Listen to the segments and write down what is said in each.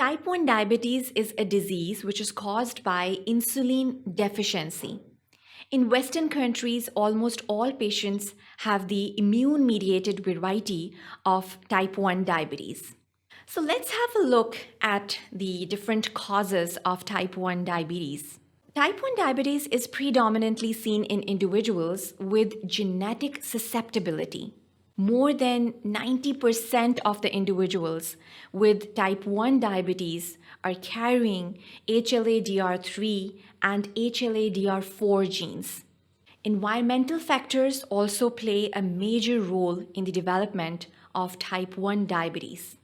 Type 1 diabetes is a disease which is caused by insulin deficiency. In Western countries, almost all patients have the immune-mediated variety of type 1 diabetes. So let's have a look at the different causes of type 1 diabetes. Type 1 diabetes is predominantly seen in individuals with genetic susceptibility. More than 90% of the individuals with type 1 diabetes are carrying HLA-DR3 and HLA-DR4 genes. Environmental factors also play a major role in the development of type 1 diabetes.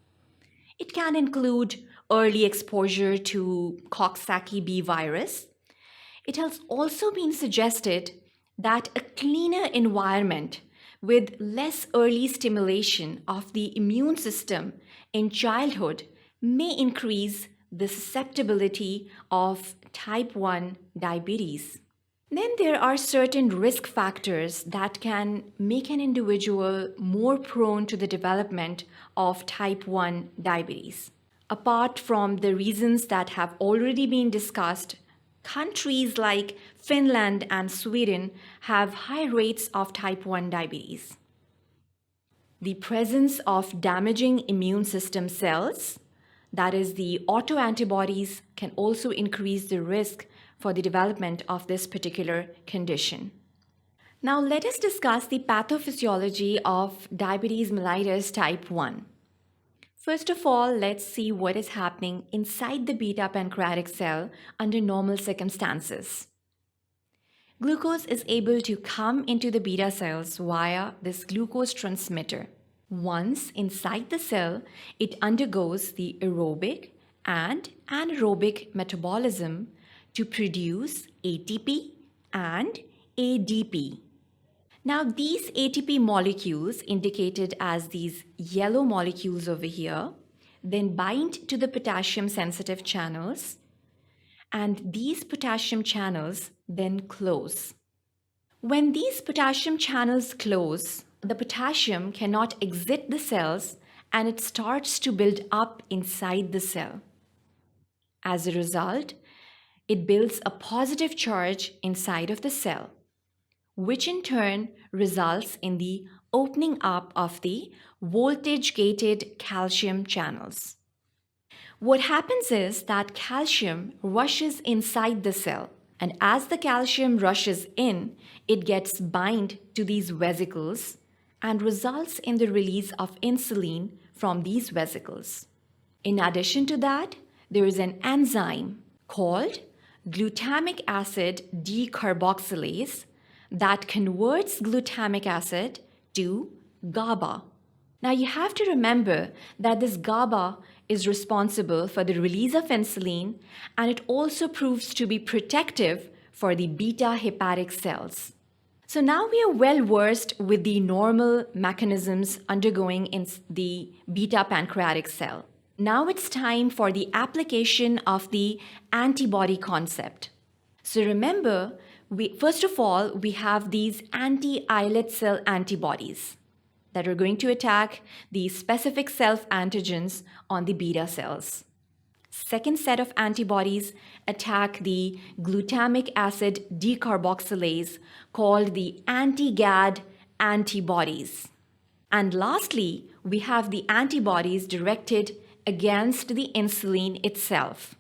It can include early exposure to Coxsackie B virus. It has also been suggested that a cleaner environment with less early stimulation of the immune system in childhood may increase the susceptibility of type 1 diabetes. Then there are certain risk factors that can make an individual more prone to the development of type 1 diabetes. Apart from the reasons that have already been discussed, countries like Finland and Sweden have high rates of type 1 diabetes. The presence of damaging immune system cells, that is the autoantibodies, can also increase the risk for the development of this particular condition. Now let us discuss the pathophysiology of diabetes mellitus type 1. First of all, let's see what is happening inside the beta pancreatic cell under normal circumstances. Glucose is able to come into the beta cells via this glucose transmitter. Once inside the cell, it undergoes the aerobic and anaerobic metabolism to produce ATP and ADP. Now, these ATP molecules, indicated as these yellow molecules over here, then bind to the potassium-sensitive channels, and these potassium channels then close. When these potassium channels close, the potassium cannot exit the cells and it starts to build up inside the cell. As a result, it builds a positive charge inside of the cell, which in turn results in the opening up of the voltage-gated calcium channels. What happens is that calcium rushes inside the cell, and as the calcium rushes in, it gets bind to these vesicles and results in the release of insulin from these vesicles. In addition to that, there is an enzyme called glutamic acid decarboxylase that converts glutamic acid to GABA. Now you have to remember that this GABA is responsible for the release of insulin, and it also proves to be protective for the beta hepatic cells. So now we are well versed with the normal mechanisms undergoing in the beta pancreatic cell. Now it's time for the application of the antibody concept. So remember, first of all, we have these anti-islet cell antibodies that are going to attack the specific self-antigens on the beta cells. Second set of antibodies attack the glutamic acid decarboxylase called the anti-GAD antibodies. And lastly, we have the antibodies directed against the insulin itself.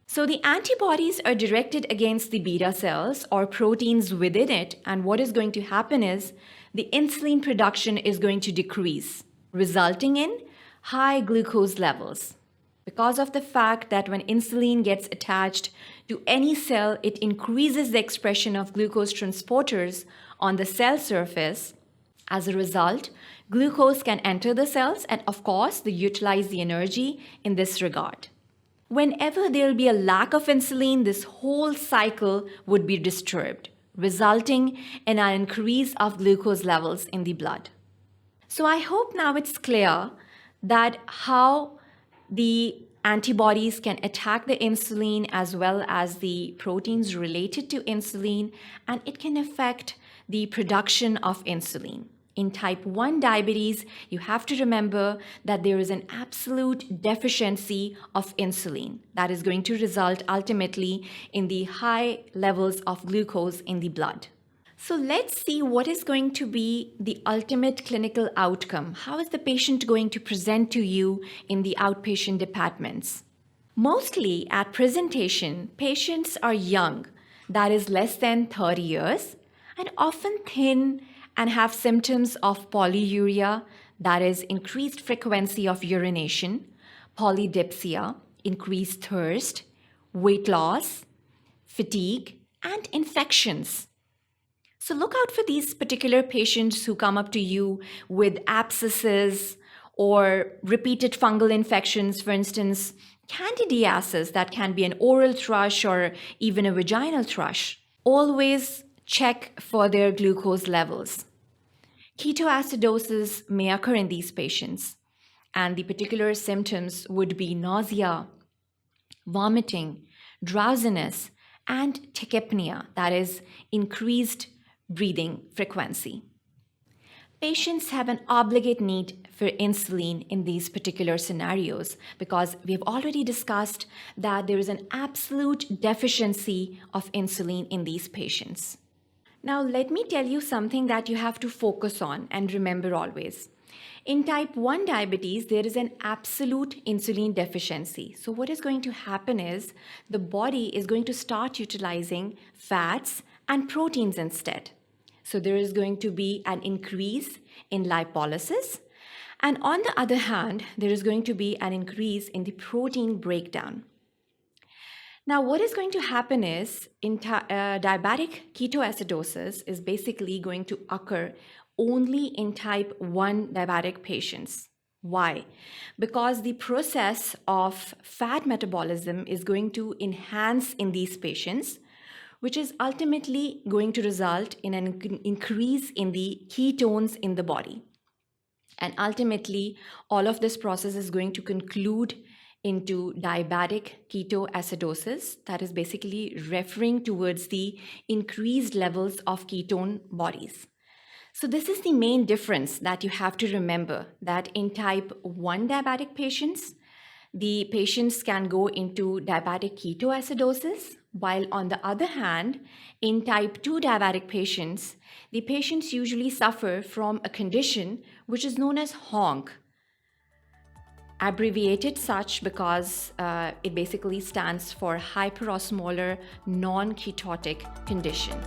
So the antibodies are directed against the beta cells or proteins within it, and what is going to happen is the insulin production is going to decrease, resulting in high glucose levels. Because of the fact that when insulin gets attached to any cell, it increases the expression of glucose transporters on the cell surface. As a result, glucose can enter the cells and of course they utilize the energy in this regard. Whenever there will be a lack of insulin, this whole cycle would be disturbed, resulting in an increase of glucose levels in the blood. So I hope now it's clear that how the antibodies can attack the insulin as well as the proteins related to insulin, and it can affect the production of insulin. In type 1 diabetes, you have to remember that there is an absolute deficiency of insulin that is going to result ultimately in the high levels of glucose in the blood. So let's see what is going to be the ultimate clinical outcome. How is the patient going to present to you in the outpatient departments? Mostly at presentation, patients are young, that is less than 30 years, and often thin and have symptoms of polyuria, that is increased frequency of urination, polydipsia, increased thirst, weight loss, fatigue, and infections. So look out for these particular patients who come up to you with abscesses or repeated fungal infections, for instance, candidiasis that can be an oral thrush or even a vaginal thrush. Always check for their glucose levels. Ketoacidosis may occur in these patients, and the particular symptoms would be nausea, vomiting, drowsiness, and tachypnea, that is, increased breathing frequency. Patients have an obligate need for insulin in these particular scenarios because we've already discussed that there is an absolute deficiency of insulin in these patients. Now, let me tell you something that you have to focus on and remember always. In type 1 diabetes, there is an absolute insulin deficiency. So what is going to happen is the body is going to start utilizing fats and proteins instead. So there is going to be an increase in lipolysis. And on the other hand, there is going to be an increase in the protein breakdown. Now, what is going to happen is diabetic ketoacidosis is basically going to occur only in type 1 diabetic patients. Why? Because the process of fat metabolism is going to enhance in these patients, which is ultimately going to result in an increase in the ketones in the body. And ultimately, all of this process is going to conclude into diabetic ketoacidosis, that is basically referring towards the increased levels of ketone bodies. So this is the main difference that you have to remember, that in type 1 diabetic patients, the patients can go into diabetic ketoacidosis, while on the other hand, in type 2 diabetic patients, the patients usually suffer from a condition which is known as HONC, abbreviated such because it basically stands for hyperosmolar non-ketotic condition.